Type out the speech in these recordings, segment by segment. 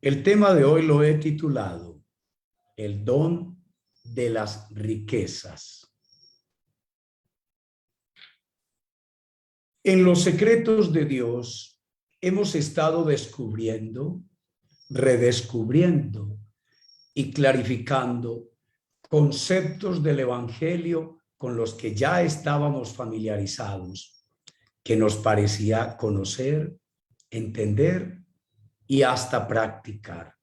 El tema de hoy lo he titulado El don de las riquezas. En los secretos de Dios hemos estado descubriendo, redescubriendo y clarificando conceptos del Evangelio con los que ya estábamos familiarizados, que nos parecía conocer, entender y hasta practicar.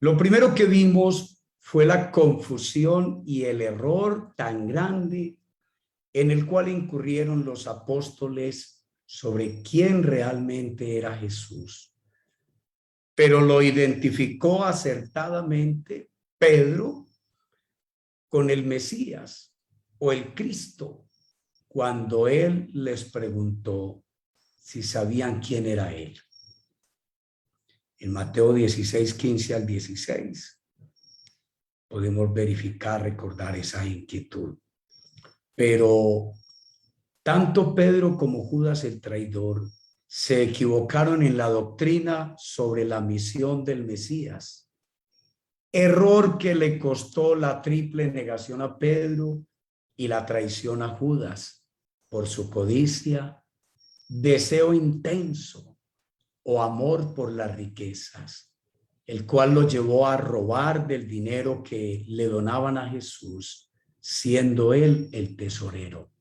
Lo primero que vimos fue la confusión y el error tan grande en el cual incurrieron los apóstoles sobre quién realmente era Jesús. Pero lo identificó acertadamente Pedro con el Mesías o el Cristo cuando él les preguntó si sabían quién era él. En Mateo 16, 15 al 16 podemos verificar, recordar esa inquietud. Pero tanto Pedro como Judas el traidor se equivocaron en la doctrina sobre la misión del Mesías. Error que le costó la triple negación a Pedro y la traición a Judas por su codicia, deseo intenso o amor por las riquezas, el cual lo llevó a robar del dinero que le donaban a Jesús, siendo él el tesorero.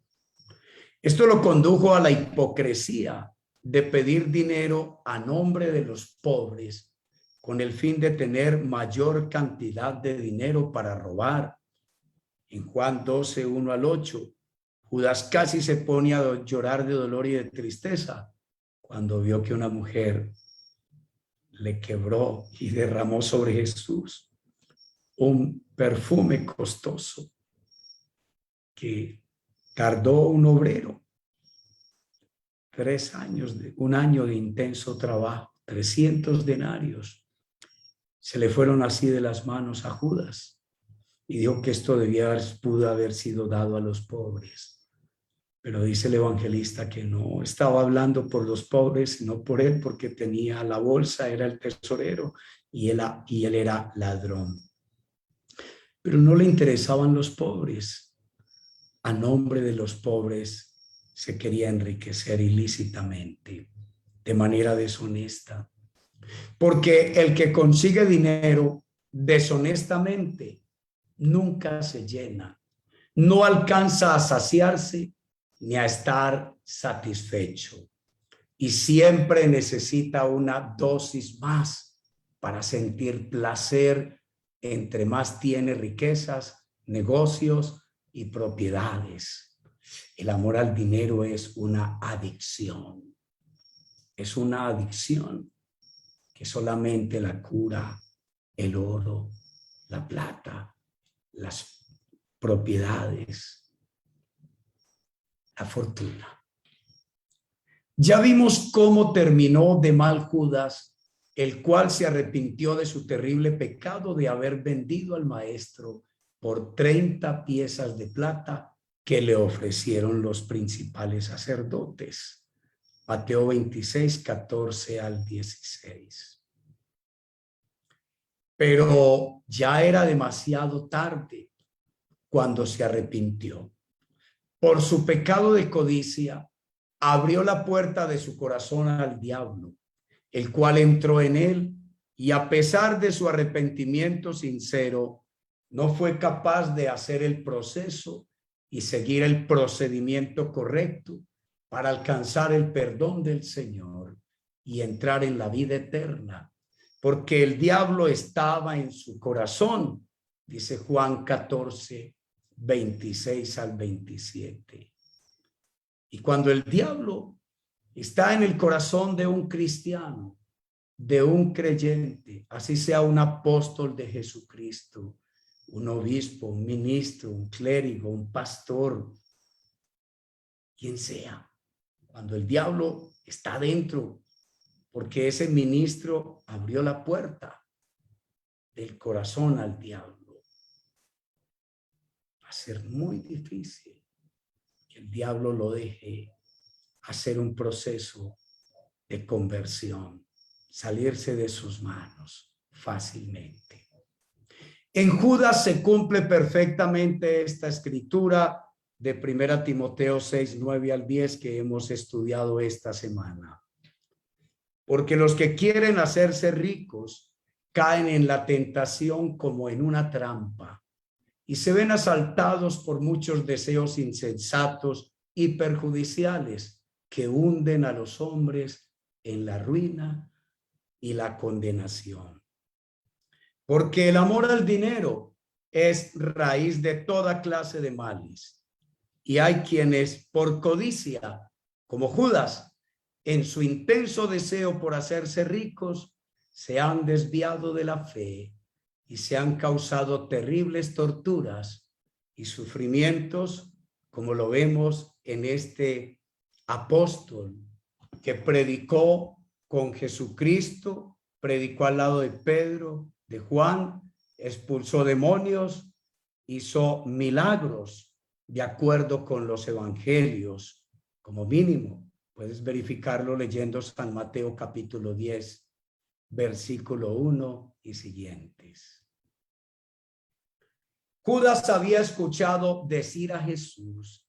Esto lo condujo a la hipocresía de pedir dinero a nombre de los pobres con el fin de tener mayor cantidad de dinero para robar. En Juan 12, 1 al 8, Judas casi se pone a llorar de dolor y de tristeza cuando vio que una mujer le quebró y derramó sobre Jesús un perfume costoso que tardó un obrero 3 años, un año de intenso trabajo, 300 denarios. Se le fueron así de las manos a Judas y dijo que esto pudo haber sido dado a los pobres. Pero dice el evangelista que no estaba hablando por los pobres, sino por él, porque tenía la bolsa, era el tesorero y él era ladrón. Pero no le interesaban los pobres. A nombre de los pobres se quería enriquecer ilícitamente, de manera deshonesta. Porque el que consigue dinero deshonestamente nunca se llena, no alcanza a saciarse ni a estar satisfecho y siempre necesita una dosis más para sentir placer entre más tiene riquezas, negocios y propiedades. El amor al dinero es una adicción. Es una adicción que solamente la cura el oro, la plata, las propiedades, la fortuna. Ya vimos cómo terminó de mal Judas, el cual se arrepintió de su terrible pecado de haber vendido al maestro por 30 piezas de plata que le ofrecieron los principales sacerdotes. Mateo 26, 14 al 16. Pero ya era demasiado tarde cuando se arrepintió. Por su pecado de codicia, abrió la puerta de su corazón al diablo, el cual entró en él y a pesar de su arrepentimiento sincero, no fue capaz de hacer el proceso y seguir el procedimiento correcto para alcanzar el perdón del Señor y entrar en la vida eterna, porque el diablo estaba en su corazón, dice Juan 14, 26 al 27. Y cuando el diablo está en el corazón de un cristiano, de un creyente, así sea un apóstol de Jesucristo, un obispo, un ministro, un clérigo, un pastor, quien sea, cuando el diablo está dentro, porque ese ministro abrió la puerta del corazón al diablo, va a ser muy difícil que el diablo lo deje hacer un proceso de conversión salirse de sus manos fácilmente. En Judas se cumple perfectamente esta escritura de 1 Timoteo 6, 9 al 10 que hemos estudiado esta semana. Porque los que quieren hacerse ricos caen en la tentación como en una trampa y se ven asaltados por muchos deseos insensatos y perjudiciales que hunden a los hombres en la ruina y la condenación. Porque el amor al dinero es raíz de toda clase de males. Y hay quienes por codicia, como Judas, en su intenso deseo por hacerse ricos, se han desviado de la fe y se han causado terribles torturas y sufrimientos, como lo vemos en este apóstol que predicó con Jesucristo, predicó al lado de Pedro, de Juan, expulsó demonios, hizo milagros de acuerdo con los evangelios, como mínimo. Puedes verificarlo leyendo San Mateo capítulo 10, versículo 1 y siguientes. Judas había escuchado decir a Jesús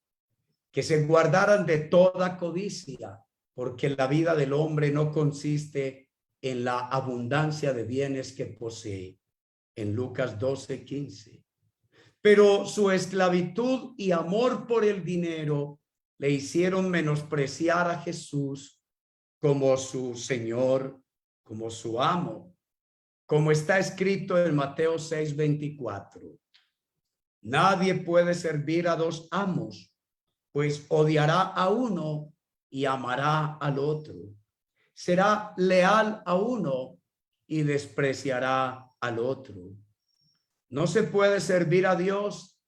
que se guardaran de toda codicia, porque la vida del hombre no consiste en la abundancia de bienes que posee, en Lucas 12:15. Pero su esclavitud y amor por el dinero le hicieron menospreciar a Jesús como su Señor, como su amo, como está escrito en Mateo 6:24. Nadie puede servir a dos amos, pues odiará a uno y amará al otro. Será leal a uno y despreciará al otro. No se puede servir a Dios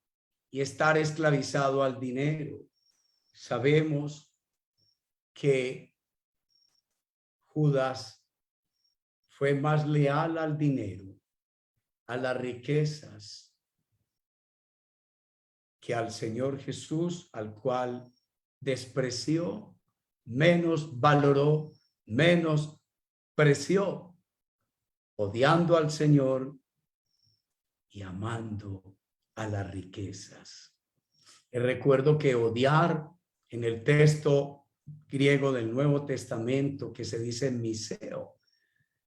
y estar esclavizado al dinero. Sabemos que Judas fue más leal al dinero, a las riquezas, que al Señor Jesús, al cual despreció, menos valoró, menos preció, odiando al Señor y amando a las riquezas. Y recuerdo que odiar en el texto griego del Nuevo Testamento, que se dice miseo,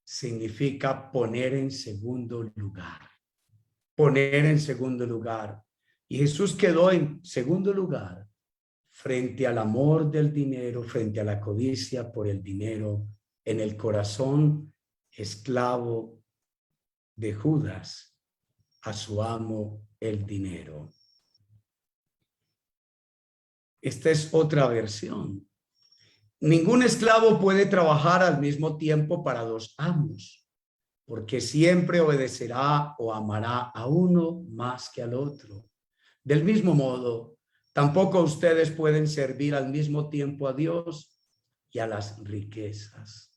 significa poner en segundo lugar. Poner en segundo lugar. Y Jesús quedó en segundo lugar frente al amor del dinero, frente a la codicia por el dinero, en el corazón esclavo de Judas a su amo el dinero. Esta es otra versión. Ningún esclavo puede trabajar al mismo tiempo para dos amos, porque siempre obedecerá o amará a uno más que al otro. Del mismo modo, tampoco ustedes pueden servir al mismo tiempo a Dios y a las riquezas.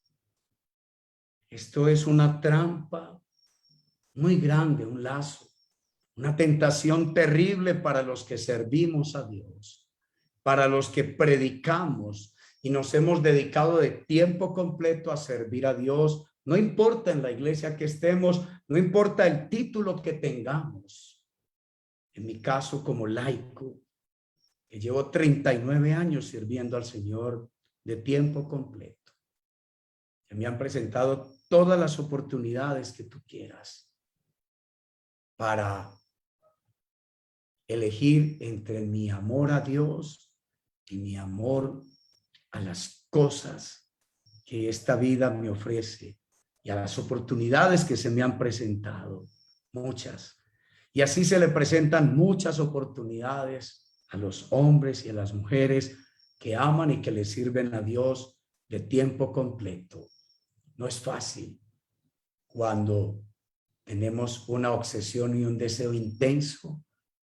Esto es una trampa muy grande, un lazo, una tentación terrible para los que servimos a Dios, para los que predicamos y nos hemos dedicado de tiempo completo a servir a Dios. No importa en la iglesia que estemos, no importa el título que tengamos. En mi caso, como laico, que llevo 39 años sirviendo al Señor de tiempo completo. Que me han presentado todas las oportunidades que tú quieras para elegir entre mi amor a Dios y mi amor a las cosas que esta vida me ofrece y a las oportunidades que se me han presentado, muchas. Y así se le presentan muchas oportunidades a los hombres y a las mujeres que aman y que le sirven a Dios de tiempo completo. No es fácil cuando tenemos una obsesión y un deseo intenso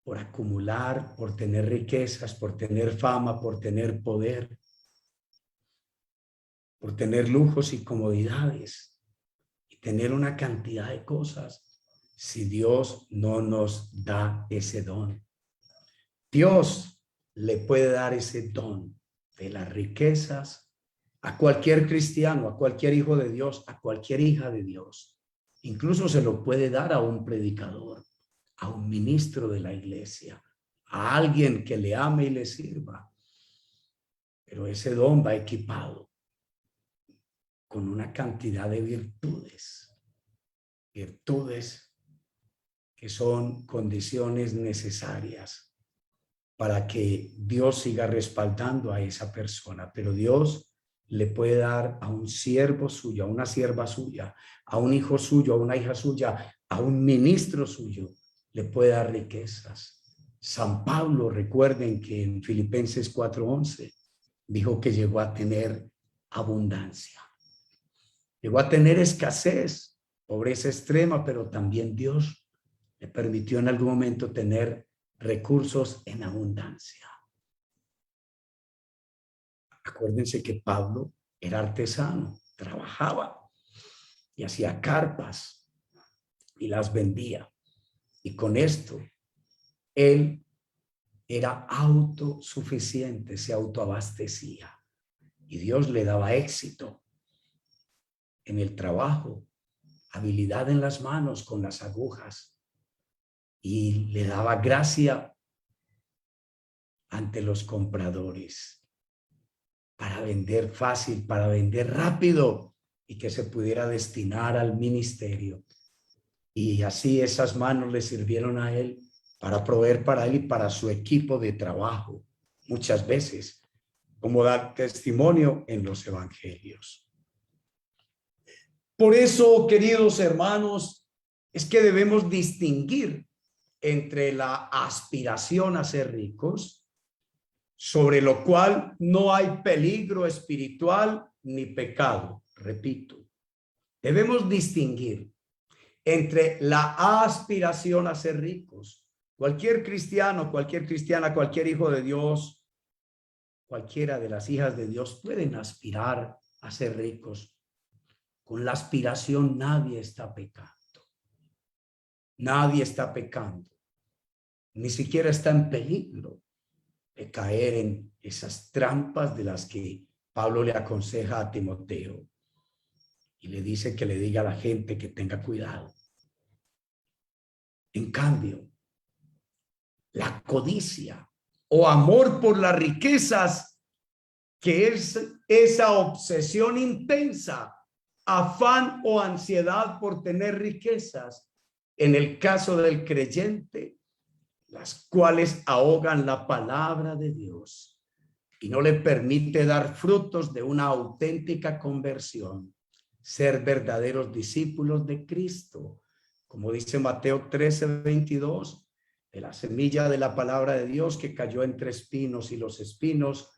por acumular, por tener riquezas, por tener fama, por tener poder, por tener lujos y comodidades y tener una cantidad de cosas. Si Dios no nos da ese don, Dios le puede dar ese don de las riquezas a cualquier cristiano, a cualquier hijo de Dios, a cualquier hija de Dios. Incluso se lo puede dar a un predicador, a un ministro de la iglesia, a alguien que le ame y le sirva. Pero ese don va equipado con una cantidad de virtudes que son condiciones necesarias para que Dios siga respaldando a esa persona. Pero Dios le puede dar a un siervo suyo, a una sierva suya, a un hijo suyo, a una hija suya, a un ministro suyo, le puede dar riquezas. San Pablo, recuerden que en Filipenses 4:11 dijo que llegó a tener abundancia. Llegó a tener escasez, pobreza extrema, pero también Dios le permitió en algún momento tener recursos en abundancia. Acuérdense que Pablo era artesano, trabajaba y hacía carpas y las vendía. Y con esto, él era autosuficiente, se autoabastecía. Y Dios le daba éxito en el trabajo, habilidad en las manos con las agujas. Y le daba gracia ante los compradores para vender fácil, para vender rápido y que se pudiera destinar al ministerio. Y así esas manos le sirvieron a él para proveer para él y para su equipo de trabajo, muchas veces, como dar testimonio en los evangelios. Por eso, queridos hermanos, es que debemos distinguir entre la aspiración a ser ricos, sobre lo cual no hay peligro espiritual ni pecado. Repito, debemos distinguir entre la aspiración a ser ricos. Cualquier cristiano, cualquier cristiana, cualquier hijo de Dios, cualquiera de las hijas de Dios pueden aspirar a ser ricos. Con la aspiración nadie está pecando. Nadie está pecando. Ni siquiera está en peligro de caer en esas trampas de las que Pablo le aconseja a Timoteo y le dice que le diga a la gente que tenga cuidado. En cambio, la codicia o amor por las riquezas, que es esa obsesión intensa, afán o ansiedad por tener riquezas, en el caso del creyente, las cuales ahogan la palabra de Dios y no le permite dar frutos de una auténtica conversión, ser verdaderos discípulos de Cristo, como dice Mateo 13:22, de la semilla de la palabra de Dios que cayó entre espinos y los espinos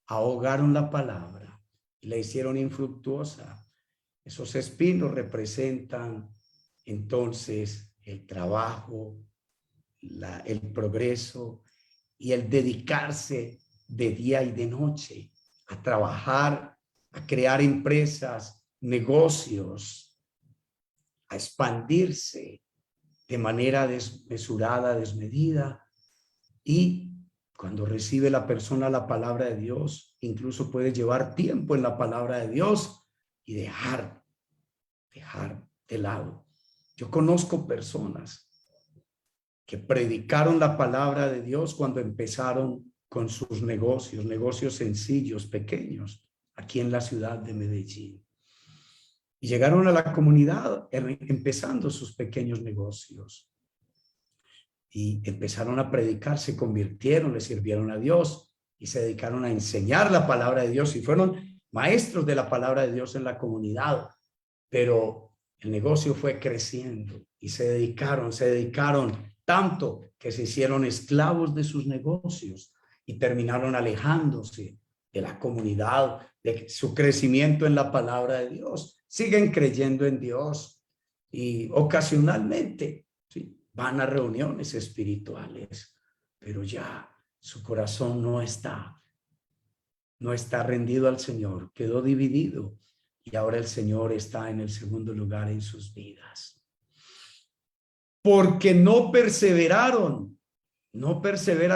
ahogaron la palabra y la hicieron infructuosa. Esos espinos representan entonces el trabajo, el progreso y el dedicarse de día y de noche a trabajar, a crear empresas, negocios, a expandirse de manera desmesurada, desmedida. Y cuando recibe la persona la palabra de Dios, incluso puede llevar tiempo en la palabra de Dios y dejar de lado. Yo conozco personas que predicaron la palabra de Dios cuando empezaron con sus negocios sencillos, pequeños, aquí en la ciudad de Medellín. Y llegaron a la comunidad empezando sus pequeños negocios. Y empezaron a predicar, se convirtieron, le sirvieron a Dios y se dedicaron a enseñar la palabra de Dios y fueron maestros de la palabra de Dios en la comunidad. Pero el negocio fue creciendo y se dedicaron tanto que se hicieron esclavos de sus negocios y terminaron alejándose de la comunidad, de su crecimiento en la palabra de Dios. Siguen creyendo en Dios y ocasionalmente, ¿sí?, van a reuniones espirituales, pero ya su corazón no está rendido al Señor, quedó dividido y ahora el Señor está en el segundo lugar en sus vidas. Porque no perseveran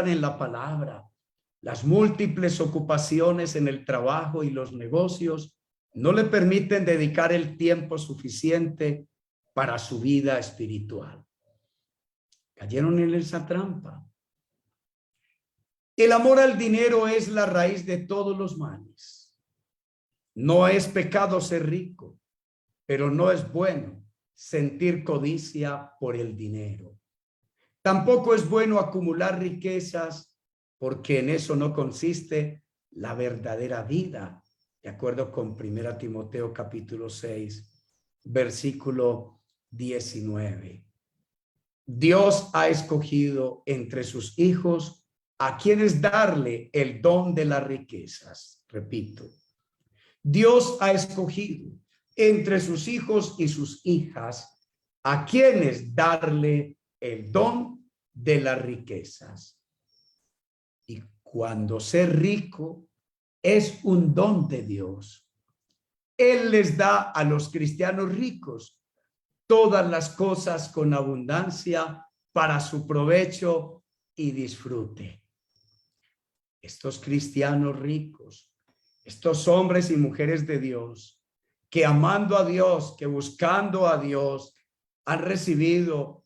en la palabra, Las múltiples ocupaciones en el trabajo y los negocios no le permiten dedicar el tiempo suficiente para su vida espiritual. Cayeron en esa trampa. El amor al dinero es la raíz de todos los males. No es pecado ser rico, pero no es bueno sentir codicia por el dinero. Tampoco es bueno acumular riquezas, porque en eso no consiste la verdadera vida, de acuerdo con 1 Timoteo capítulo 6, versículo 19. Dios ha escogido entre sus hijos a quienes darle el don de las riquezas. Repito, Dios ha escogido entre sus hijos y sus hijas a quienes darle el don de las riquezas. Y cuando ser rico es un don de Dios, Él les da a los cristianos ricos todas las cosas con abundancia para su provecho y disfrute. Estos cristianos ricos, estos hombres y mujeres de Dios, que amando a Dios, que buscando a Dios, han recibido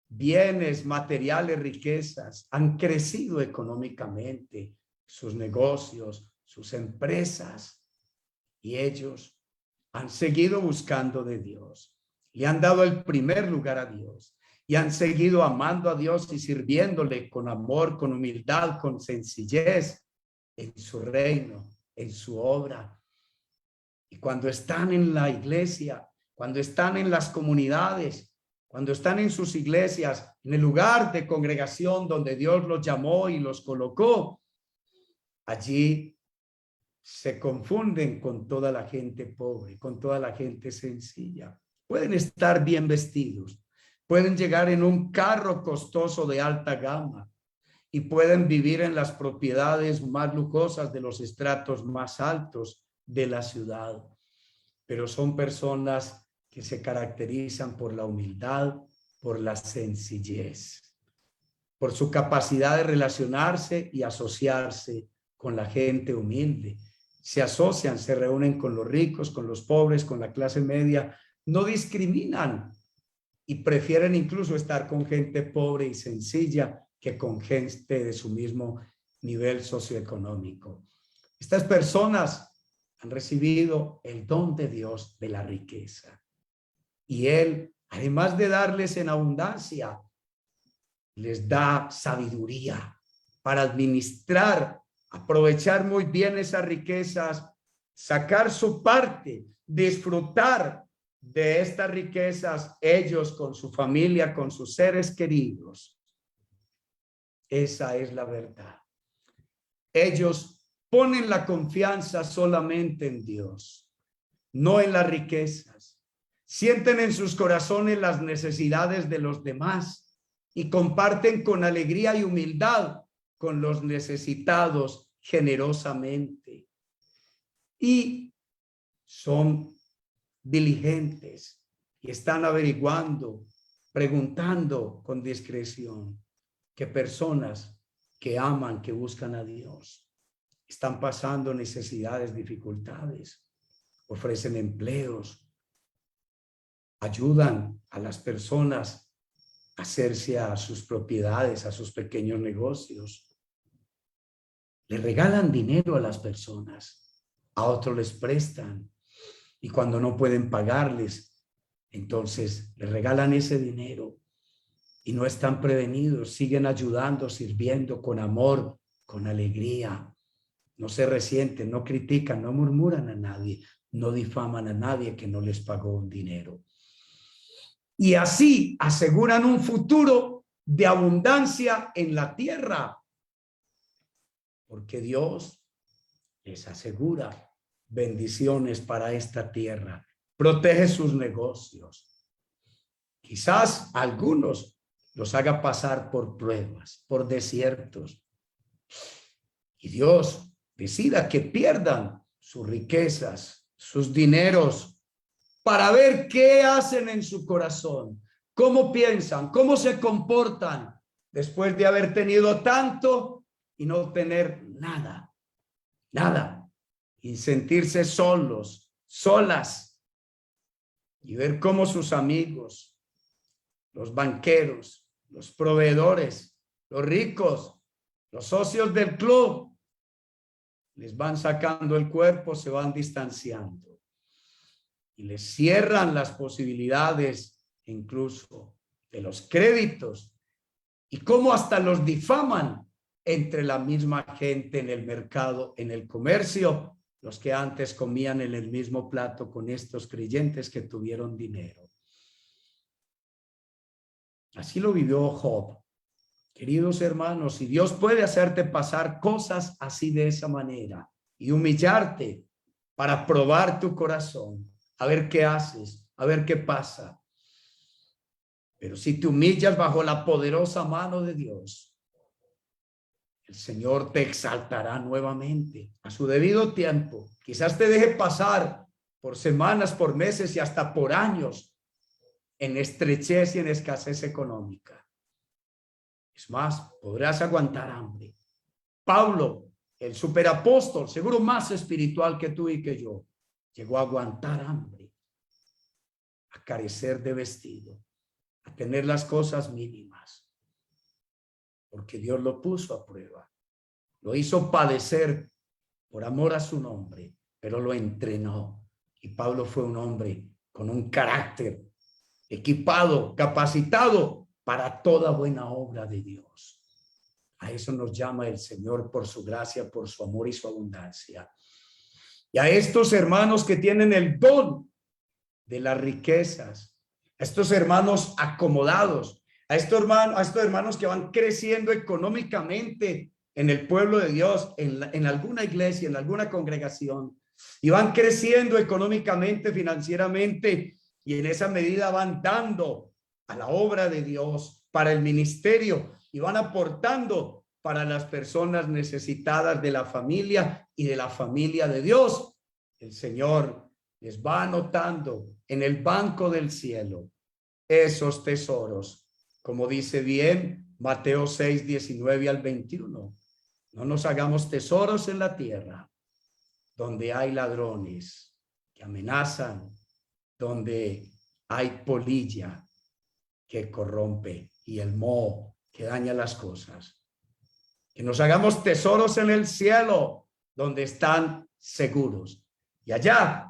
bienes, materiales, riquezas, han crecido económicamente, sus negocios, sus empresas, y ellos han seguido buscando de Dios, le han dado el primer lugar a Dios y han seguido amando a Dios y sirviéndole con amor, con humildad, con sencillez en su reino, en su obra. Y cuando están en la iglesia, cuando están en las comunidades, cuando están en sus iglesias, en el lugar de congregación donde Dios los llamó y los colocó, allí se confunden con toda la gente pobre, con toda la gente sencilla. Pueden estar bien vestidos, pueden llegar en un carro costoso de alta gama y pueden vivir en las propiedades más lujosas de los estratos más altos de la ciudad, pero son personas que se caracterizan por la humildad, por la sencillez, por su capacidad de relacionarse y asociarse con la gente humilde. Se asocian, se reúnen con los ricos, con los pobres, con la clase media, no discriminan y prefieren incluso estar con gente pobre y sencilla que con gente de su mismo nivel socioeconómico. Estas personas han recibido el don de Dios de la riqueza. Y Él, además de darles en abundancia, les da sabiduría para administrar, aprovechar muy bien esas riquezas, sacar su parte, disfrutar de estas riquezas, ellos con su familia, con sus seres queridos. Esa es la verdad. Ellos ponen la confianza solamente en Dios, no en las riquezas. Sienten en sus corazones las necesidades de los demás y comparten con alegría y humildad con los necesitados generosamente. Y son diligentes y están averiguando, preguntando con discreción que personas que aman, que buscan a Dios, están pasando necesidades, dificultades, ofrecen empleos, ayudan a las personas a hacerse a sus propiedades, a sus pequeños negocios. Le regalan dinero a las personas, a otros les prestan, y cuando no pueden pagarles, entonces les regalan ese dinero y no están prevenidos, siguen ayudando, sirviendo con amor, con alegría. No se resienten, no critican, no murmuran a nadie, no difaman a nadie que no les pagó un dinero. Y así aseguran un futuro de abundancia en la tierra, porque Dios les asegura bendiciones para esta tierra, protege sus negocios. Quizás algunos los haga pasar por pruebas, por desiertos, y Dios decida que pierdan sus riquezas, sus dineros, para ver qué hacen en su corazón, cómo piensan, cómo se comportan después de haber tenido tanto y no tener nada, nada, y sentirse solos, solas, y ver cómo sus amigos, los banqueros, los proveedores, los ricos, los socios del club, les van sacando el cuerpo, se van distanciando y les cierran las posibilidades incluso de los créditos, y cómo hasta los difaman entre la misma gente en el mercado, en el comercio, los que antes comían en el mismo plato con estos creyentes que tuvieron dinero. Así lo vivió Job. Queridos hermanos, si Dios puede hacerte pasar cosas así de esa manera y humillarte para probar tu corazón, a ver qué haces, a ver qué pasa. Pero si te humillas bajo la poderosa mano de Dios, el Señor te exaltará nuevamente a su debido tiempo. Quizás te deje pasar por semanas, por meses y hasta por años en estrechez y en escasez económica. Es más, podrás aguantar hambre. Pablo, el superapóstol, seguro más espiritual que tú y que yo, llegó a aguantar hambre, a carecer de vestido, a tener las cosas mínimas, porque Dios lo puso a prueba, lo hizo padecer por amor a su nombre, pero lo entrenó. Y Pablo fue un hombre con un carácter equipado, capacitado para toda buena obra de Dios. A eso nos llama el Señor por su gracia, por su amor y su abundancia. Y a estos hermanos que tienen el don de las riquezas, a estos hermanos acomodados, a estos hermanos que van creciendo económicamente en el pueblo de Dios, en alguna iglesia, en alguna congregación, y van creciendo económicamente, financieramente, y en esa medida van dando a la obra de Dios para el ministerio y van aportando para las personas necesitadas de la familia y de la familia de Dios. El Señor les va anotando en el banco del cielo esos tesoros, como dice bien Mateo 6, 19 al 21. No nos hagamos tesoros en la tierra, donde hay ladrones que amenazan, donde hay polilla que corrompe y el moho que daña las cosas. Que nos hagamos tesoros en el cielo, donde están seguros. Y allá,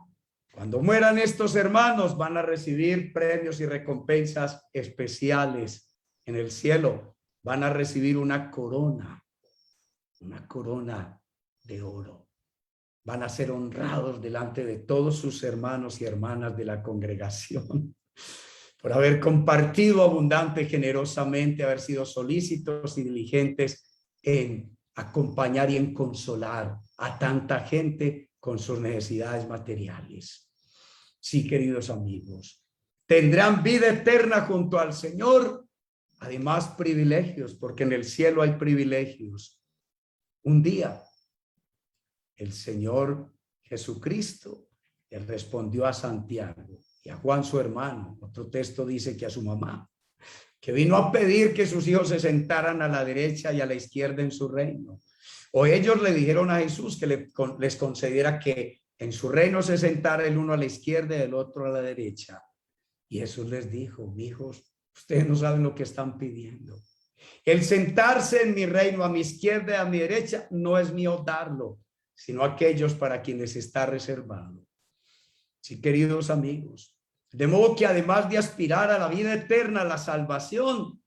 cuando mueran estos hermanos, van a recibir premios y recompensas especiales en el cielo. Van a recibir una corona de oro. Van a ser honrados delante de todos sus hermanos y hermanas de la congregación por haber compartido abundante, generosamente, haber sido solícitos y diligentes en acompañar y en consolar a tanta gente con sus necesidades materiales. Sí, queridos amigos, tendrán vida eterna junto al Señor, además privilegios, porque en el cielo hay privilegios. Un día, el Señor Jesucristo le respondió a Santiago y a Juan su hermano, otro texto dice que a su mamá, que vino a pedir que sus hijos se sentaran a la derecha y a la izquierda en su reino. O ellos le dijeron a Jesús que les concediera que en su reino se sentara el uno a la izquierda y el otro a la derecha. Y Jesús les dijo: hijos, ustedes no saben lo que están pidiendo. El sentarse en mi reino a mi izquierda y a mi derecha no es mío darlo, sino aquellos para quienes está reservado. Sí, queridos amigos, de modo que además de aspirar a la vida eterna, a la salvación,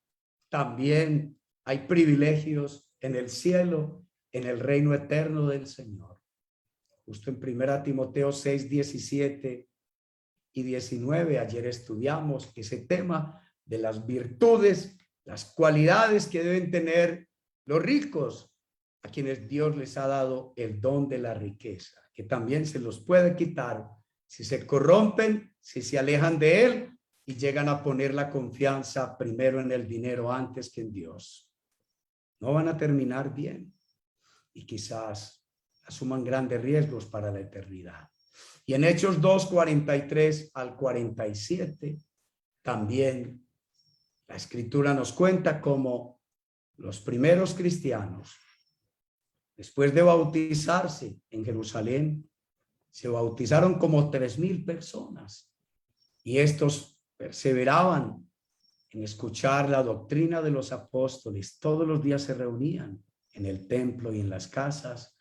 también hay privilegios en el cielo, en el reino eterno del Señor. Justo en 1 Timoteo 6, 17 y 19, ayer estudiamos ese tema de las virtudes, las cualidades que deben tener los ricos, a quienes Dios les ha dado el don de la riqueza, que también se los puede quitar si se corrompen, si se alejan de él y llegan a poner la confianza primero en el dinero antes que en Dios. No van a terminar bien y quizás asuman grandes riesgos para la eternidad. Y en Hechos 2, 43 al 47, también la Escritura nos cuenta cómo los primeros cristianos Después de bautizarse en Jerusalén, se bautizaron como 3,000 personas y estos perseveraban en escuchar la doctrina de los apóstoles. Todos los días se reunían en el templo y en las casas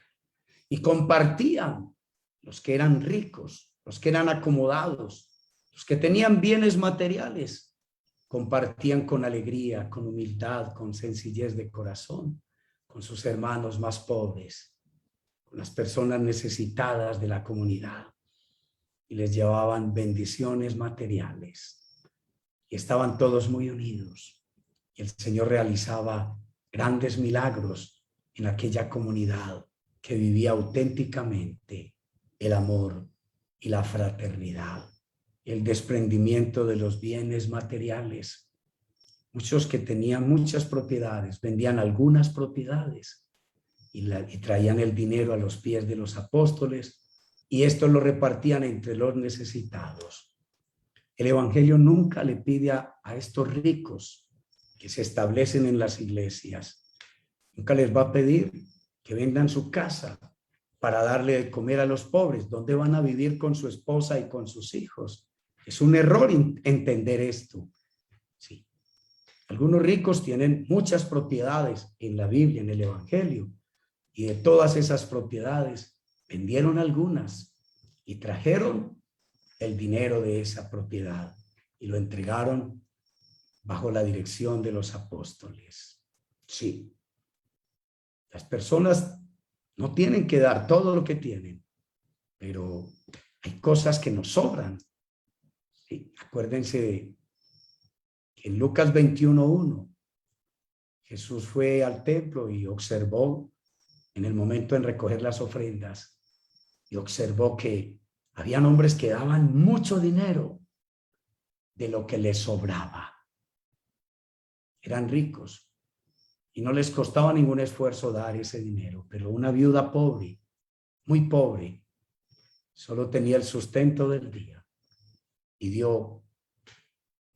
y compartían. Los que eran ricos, los que eran acomodados, los que tenían bienes materiales, compartían con alegría, con humildad, con sencillez de corazón, con sus hermanos más pobres, con las personas necesitadas de la comunidad, y les llevaban bendiciones materiales. Y estaban todos muy unidos. Y el Señor realizaba grandes milagros en aquella comunidad que vivía auténticamente el amor y la fraternidad, el desprendimiento de los bienes materiales. Muchos que tenían muchas propiedades vendían algunas propiedades y traían el dinero a los pies de los apóstoles, y esto lo repartían entre los necesitados. El evangelio nunca le pide a estos ricos que se establecen en las iglesias, nunca les va a pedir que vendan su casa para darle de comer a los pobres. ¿Dónde van a vivir con su esposa y con sus hijos? Es un error entender esto. Sí. Algunos ricos tienen muchas propiedades en la Biblia, en el evangelio, y de todas esas propiedades vendieron algunas y trajeron el dinero de esa propiedad y lo entregaron bajo la dirección de los apóstoles. Sí. Las personas no tienen que dar todo lo que tienen, pero hay cosas que nos sobran. Sí, acuérdense de que en Lucas 21:1, Jesús fue al templo y observó en el momento en recoger las ofrendas, y observó que habían hombres que daban mucho dinero de lo que les sobraba. Eran ricos y no les costaba ningún esfuerzo dar ese dinero, pero una viuda pobre, muy pobre, solo tenía el sustento del día y dio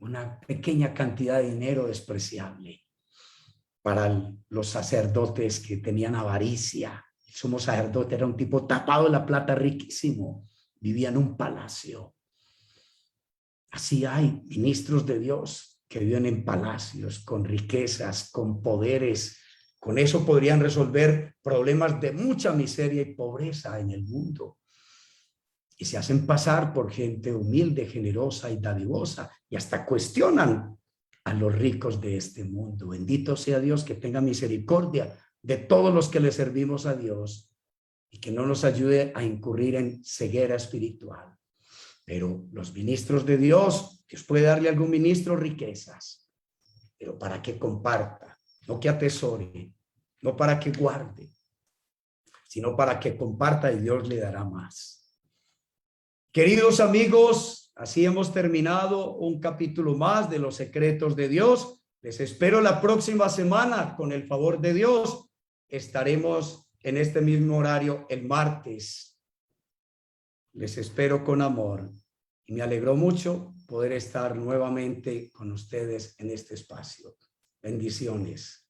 una pequeña cantidad de dinero despreciable para los sacerdotes que tenían avaricia. El sumo sacerdote era un tipo tapado de la plata, riquísimo, vivía en un palacio. Así hay ministros de Dios que viven en palacios, con riquezas, con poderes. Con eso podrían resolver problemas de mucha miseria y pobreza en el mundo. Y se hacen pasar por gente humilde, generosa y dadivosa, y hasta cuestionan a los ricos de este mundo. Bendito sea Dios, que tenga misericordia de todos los que le servimos a Dios y que no nos ayude a incurrir en ceguera espiritual. Pero los ministros de Dios, Dios puede darle a algún ministro riquezas, pero para que comparta, no que atesore, no para que guarde, sino para que comparta, y Dios le dará más. Queridos amigos, así hemos terminado un capítulo más de los secretos de Dios. Les espero la próxima semana, con el favor de Dios. Estaremos en este mismo horario el martes. Les espero con amor y me alegró mucho poder estar nuevamente con ustedes en este espacio. Bendiciones.